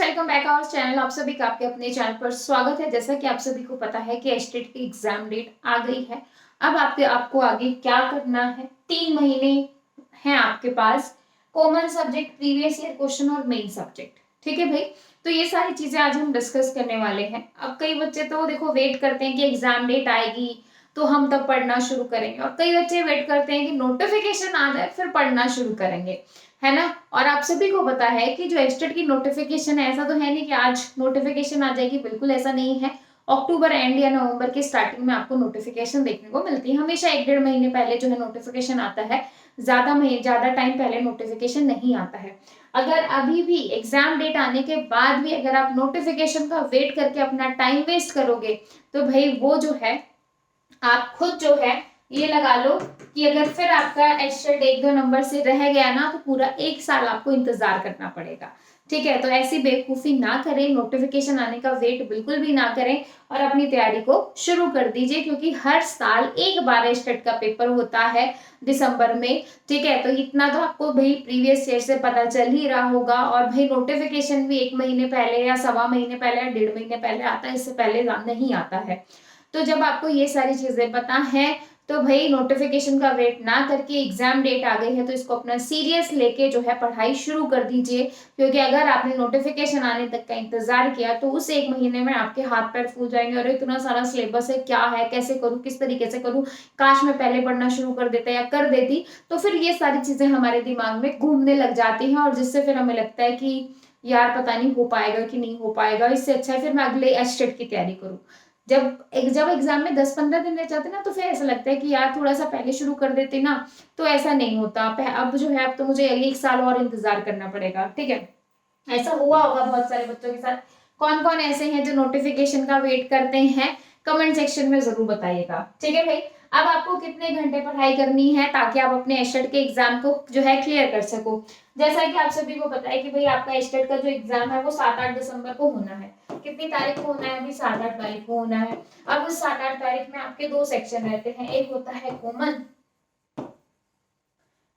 Welcome back our channel. आप सभी का आपके अपने चैनल पर स्वागत है। जैसा कि आप सभी को पता है कि एस्टेट की एग्जाम डेट आ गई है। अब आपको आगे क्या करना है, 3 महीने हैं आपके पास। Common subject, previous year question और मेन सब्जेक्ट। ठीक है भाई, तो ये सारी चीजें आज हम डिस्कस करने वाले हैं। अब कई बच्चे तो देखो वेट करते हैं कि एग्जाम डेट आएगी तो हम तब पढ़ना शुरू करेंगे, और कई बच्चे वेट करते हैं कि नोटिफिकेशन आ जाए फिर पढ़ना शुरू करेंगे, है ना। और आप सभी को पता है कि जो एस्टेट की नोटिफिकेशन है, ऐसा तो है नहीं कि आज नोटिफिकेशन आ जाएगी, बिल्कुल ऐसा नहीं है। अक्टूबर एंड या नवंबर के स्टार्टिंग में आपको नोटिफिकेशन देखने को मिलती है। हमेशा 1-1.5 महीने पहले जो है नोटिफिकेशन आता है, ज्यादा टाइम पहले नोटिफिकेशन नहीं आता है। अगर अभी भी एग्जाम डेट आने के बाद भी अगर आप नोटिफिकेशन का वेट करके अपना टाइम वेस्ट करोगे तो भाई वो जो है आप खुद जो है ये लगा लो कि अगर फिर आपका एस्टेट 1-2 नंबर से रह गया ना तो पूरा 1 साल आपको इंतजार करना पड़ेगा। ठीक है, तो ऐसी बेवकूफी ना करें, नोटिफिकेशन आने का वेट बिल्कुल भी ना करें और अपनी तैयारी को शुरू कर दीजिए, क्योंकि हर साल एक बार एस्टेट का पेपर होता है दिसंबर में। ठीक है, तो इतना तो आपको भाई प्रीवियस ईयर से पता चल ही रहा होगा। और भाई नोटिफिकेशन भी 1 महीने पहले या 1.25 महीने पहले या 1.5 महीने पहले आता है, इससे पहले नहीं आता है। तो जब आपको ये सारी चीजें पता है तो भाई नोटिफिकेशन का वेट ना करके, एग्जाम डेट आ गई है तो इसको अपना सीरियस लेके जो है पढ़ाई शुरू कर दीजिए। क्योंकि अगर आपने नोटिफिकेशन आने तक का इंतजार किया तो उस 1 महीने में आपके हाथ पैर फूल जाएंगे, और इतना सारा सिलेबस है, क्या है, कैसे करूँ, किस तरीके से करूँ, काश मैं पहले पढ़ना शुरू कर देता या कर देती। तो फिर ये सारी चीजें हमारे दिमाग में घूमने लग जाती हैं, और जिससे फिर हमें लगता है कि यार पता नहीं हो पाएगा कि नहीं हो पाएगा, इससे अच्छा है फिर मैं अगले एस्टेट की तैयारी करूँ। जब एग्जाम में 10-15 दिन रह जाते ना तो फिर ऐसा लगता है कि यार थोड़ा सा पहले शुरू कर देते ना, तो ऐसा नहीं होता। अब जो है अब तो मुझे 1 साल और इंतजार करना पड़ेगा। ठीक है, ऐसा हुआ होगा बहुत सारे बच्चों के साथ। कौन कौन ऐसे हैं जो नोटिफिकेशन का वेट करते हैं, कमेंट सेक्शन में जरूर बताइएगा। ठीक है भाई, अब आपको कितने घंटे पढ़ाई करनी है ताकि आप अपने एस्टेट के एग्जाम को जो है क्लियर कर सको। जैसा कि आप सभी को पता है कि भाई आपका एस्टेट का जो एग्जाम है वो 7-8 दिसंबर को होना है। कितनी तारीख को होना है? अभी 7-8 तारीख को होना है। अब उस 7-8 तारीख में आपके 2 सेक्शन रहते हैं, एक होता है कॉमन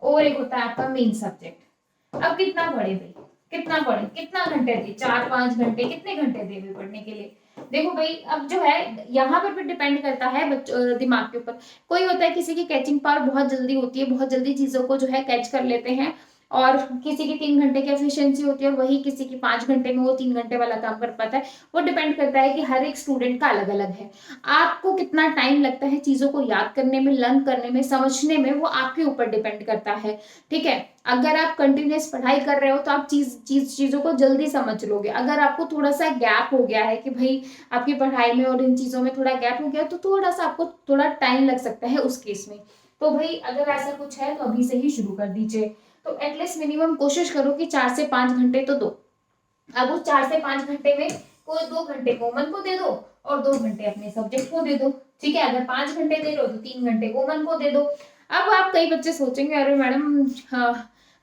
और एक होता है आपका मेन सब्जेक्ट। अब कितना पढ़े भाई, कितना पढ़े, कितना घंटे दे, 4-5 घंटे, कितने घंटे दे हुए पढ़ने के लिए? देखो भाई, अब जो है यहाँ पर भी डिपेंड करता है बच्चों दिमाग के ऊपर। कोई होता है किसी की कैचिंग पावर बहुत जल्दी होती है, बहुत जल्दी चीजों को जो है कैच कर लेते हैं, और किसी की 3 घंटे की एफिशिएंसी होती है, और वही किसी की 5 घंटे में वो 3 घंटे वाला काम कर पाता है। वो डिपेंड करता है कि हर एक स्टूडेंट का अलग अलग है। आपको कितना टाइम लगता है चीजों को याद करने में, लर्न करने में, समझने में, वो आपके ऊपर डिपेंड करता है। ठीक है, अगर आप कंटिन्यूस पढ़ाई कर रहे हो तो आप चीजों को जल्दी समझ लोगे। अगर आपको थोड़ा सा गैप हो गया है कि भाई आपकी पढ़ाई में और इन चीजों में थोड़ा गैप हो गया, तो थोड़ा सा आपको थोड़ा टाइम लग सकता है उस केस में। तो भाई अगर ऐसा कुछ है तो अभी से ही शुरू कर दीजिए। तो एटलीस्ट मिनिमम कोशिश करो कि 4 से 5 घंटे तो दो। अब उस 4 से 5 घंटे में कोई 2 घंटे कॉमन को दे दो और 2 घंटे अपने सब्जेक्ट को दे दो। ठीक है, अगर 5 घंटे दे रहे हो तो 3 घंटे कॉमन को दे दो। अब आप कई बच्चे सोचेंगे अरे मैडम, हाँ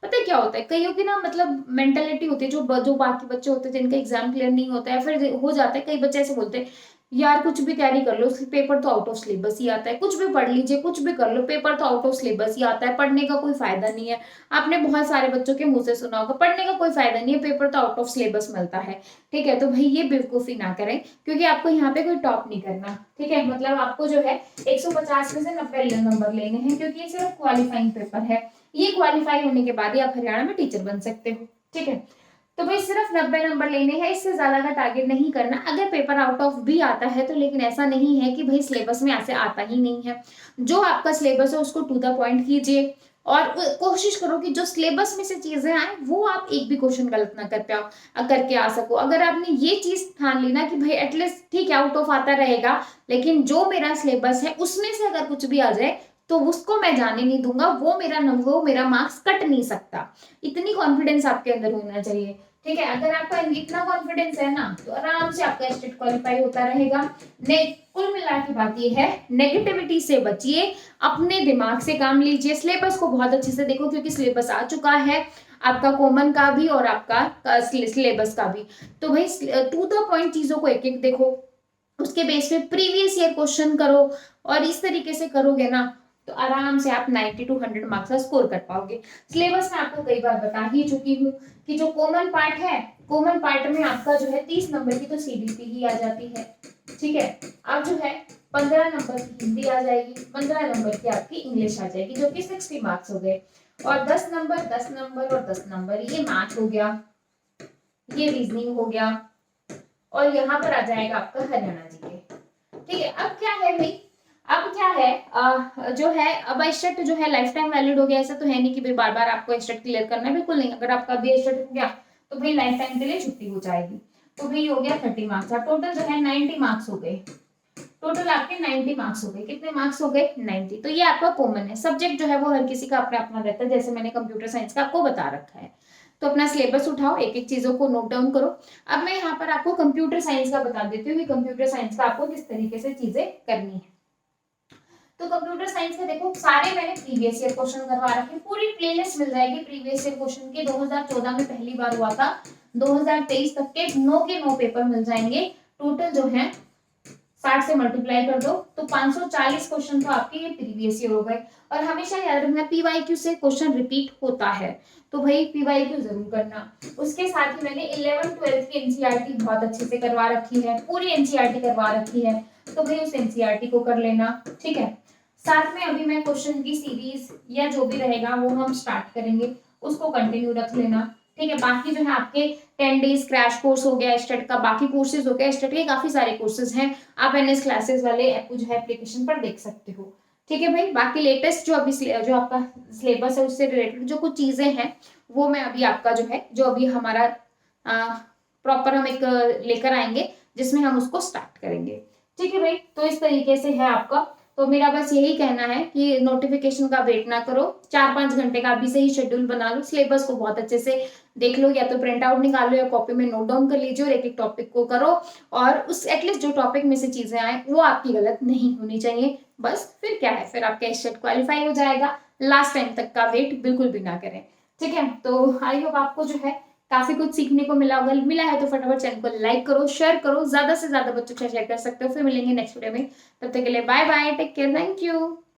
पता है क्या होता है, कईयों की ना मतलब मेंटेलिटी होती है, जो बाकी बच्चे होते हैं जिनका एग्जाम क्लियर नहीं होता है, फिर हो जाता है, कई बच्चे ऐसे बोलते हैं यार कुछ भी तैयारी कर लो, पेपर तो आउट ऑफ सिलेबस ही आता है, कुछ भी पढ़ लीजिए, कुछ भी कर लो, पेपर तो आउट ऑफ सिलेबस ही आता है, पढ़ने का कोई फायदा नहीं है। आपने बहुत सारे बच्चों के मुंह से सुना होगा पढ़ने का कोई फायदा नहीं है, पेपर तो आउट ऑफ सिलेबस मिलता है। ठीक है, तो भाई ये बेवकूफी ना करें, क्योंकि आपको यहाँ पे कोई टॉप नहीं करना। ठीक है, मतलब आपको जो है 150 में से 90 नंबर लेने हैं, क्योंकि ये सिर्फ क्वालिफाइंग पेपर है। ये क्वालिफाई होने के बाद ही आप हरियाणा में टीचर बन सकते हो। ठीक है, तो भाई सिर्फ 90 नंबर लेने हैं, इससे ज्यादा का टारगेट नहीं करना। अगर पेपर आउट ऑफ भी आता है तो लेकिन ऐसा नहीं है कि भाई सिलेबस में ऐसे आता ही नहीं है। जो आपका सिलेबस है उसको टू द पॉइंट कीजिए, और कोशिश करो कि जो सिलेबस में से चीजें आए वो आप एक भी क्वेश्चन गलत ना कर पाओ, करके आ सको। अगर आपने ये चीज ठान ली ना कि भाई एटलीस्ट ठीक है आउट ऑफ आता रहेगा, लेकिन जो मेरा सिलेबस है उसमें से अगर कुछ भी आ जाए तो उसको मैं जाने नहीं दूंगा, वो मेरा मार्क्स कट नहीं सकता। इतनी कॉन्फिडेंस आपके अंदर होना चाहिए। ठीक है, अगर आपका इतना कॉन्फिडेंस है ना तो आराम से आपका स्टेट क्वालिफाई होता रहेगा। कुल मिला के बात ये है, नेगेटिविटी से बचिए, अपने दिमाग से काम लीजिए, सिलेबस को बहुत अच्छे से देखो, क्योंकि सिलेबस आ चुका है आपका कॉमन का भी और आपका सिलेबस का भी। तो भाई टू द पॉइंट चीजों को एक एक देखो, उसके बेस पे प्रीवियस ईयर क्वेश्चन करो, और इस तरीके से करोगे ना तो आराम से आप 90 to 100 मार्क्स का स्कोर कर पाओगे। सिलेबस में आपको कई बार बता ही चुकी हूँ कि जो कॉमन पार्ट है कॉमन पार्ट में आपका जो है 30 नंबर की तो सीडीपी ही आ जाती है, ठीक है। अब जो है 15 नंबर की हिंदी आ जाएगी, 15 नंबर की आपकी इंग्लिश आ जाएगी, जो कि 60 मार्क्स हो गए। और 10 नंबर 10 नंबर और 10 नंबर, ये मैथ हो गया, ये रीजनिंग हो गया, और यहाँ पर आ जाएगा आपका हरियाणा जी के, ठीक है। अब क्या है भाई, अब क्या है जो है, अब एस्टेट जो है लाइफ टाइम वैलिड हो गया, ऐसा तो है नहीं कि भाई बार बार आपको एस्टेट क्लियर करना है, बिल्कुल नहीं। अगर आपका अभी एस्टेट हो गया तो भाई लाइफ टाइम के लिए छुट्टी हो जाएगी। तो भाई हो गया 30 मार्क्स, टोटल जो है 90 मार्क्स हो गए, टोटल आपके 90 मार्क्स हो गए। कितने मार्क्स हो गए? 90। तो ये आपका कॉमन है। सब्जेक्ट जो है वो हर किसी का अपना अपना रहता है, जैसे मैंने कंप्यूटर साइंस का आपको बता रखा है। तो अपना सिलेबस उठाओ, एक एक चीजों को नोट डाउन करो। अब मैं यहाँ पर आपको कंप्यूटर साइंस का बता देती हूँ कि कंप्यूटर साइंस का आपको किस तरीके से चीजें करनी है। तो कंप्यूटर साइंस के देखो सारे मैंने प्रीवियस ईयर क्वेश्चन करवा रखे, पूरी प्लेलिस्ट मिल जाएगी प्रीवियस ईयर क्वेश्चन की। 2014 में पहली बार हुआ था, 2023 तक के 9 पेपर मिल जाएंगे। टोटल जो है 60 से मल्टीप्लाई कर दो तो 540 क्वेश्चन तो आपके ये प्रीवियस ईयर हो गए। और हमेशा याद रखना पीवाईक्यू से क्वेश्चन रिपीट होता है, तो भाई पीवाईक्यू जरूर करना। उसके साथ ही मैंने 11 12 की एनसीईआरटी बहुत अच्छे से करवा रखी है, पूरी एनसीईआरटी करवा रखी है, तो भाई उस एनसीईआरटी को कर लेना, ठीक है। साथ में अभी मैं क्वेश्चन की सीरीज या जो भी रहेगा वो हम स्टार्ट करेंगे, उसको कंटिन्यू रख लेना, ठीक है। बाकी जो है आपके 10 डेज क्रैश कोर्स हो गया एस्टेट का, बाकी कोर्सेज हो गया एस्टेट के, काफी सारे कोर्सेज हैं, आप एनएस क्लासेस वाले ऐप जो है एप्लीकेशन पर देख सकते हो, ठीक है भाई। बाकी लेटेस्ट जो अभी जो आपका सिलेबस है उससे रिलेटेड जो कुछ चीजें हैं वो मैं अभी आपका जो है, जो अभी हमारा प्रॉपर हम एक लेकर आएंगे जिसमें हम उसको स्टार्ट करेंगे, ठीक है भाई। तो इस तरीके से है आपका। तो मेरा बस यही कहना है कि नोटिफिकेशन का वेट ना करो, 4-5 घंटे का अभी से ही शेड्यूल बना लो, सिलेबस को बहुत अच्छे से देख लो, या तो प्रिंट आउट निकाल लो या कॉपी में नोट डाउन कर लीजिए और एक एक टॉपिक को करो। और उस एटलीस्ट जो टॉपिक में से चीजें आए वो आपकी गलत नहीं होनी चाहिए, बस फिर क्या है, फिर आपका एस्टेट क्वालिफाई हो जाएगा। लास्ट टाइम तक का वेट बिल्कुल भी ना करें, ठीक है। तो आई होप आपको जो है काफी कुछ सीखने को मिला होगा, मिला है तो फटाफट चैनल को लाइक करो, शेयर करो, ज्यादा से ज्यादा बच्चों के साथ शेयर कर सकते हो। फिर मिलेंगे नेक्स्ट वीडियो में, तब तक के लिए bye bye, take care, thank you.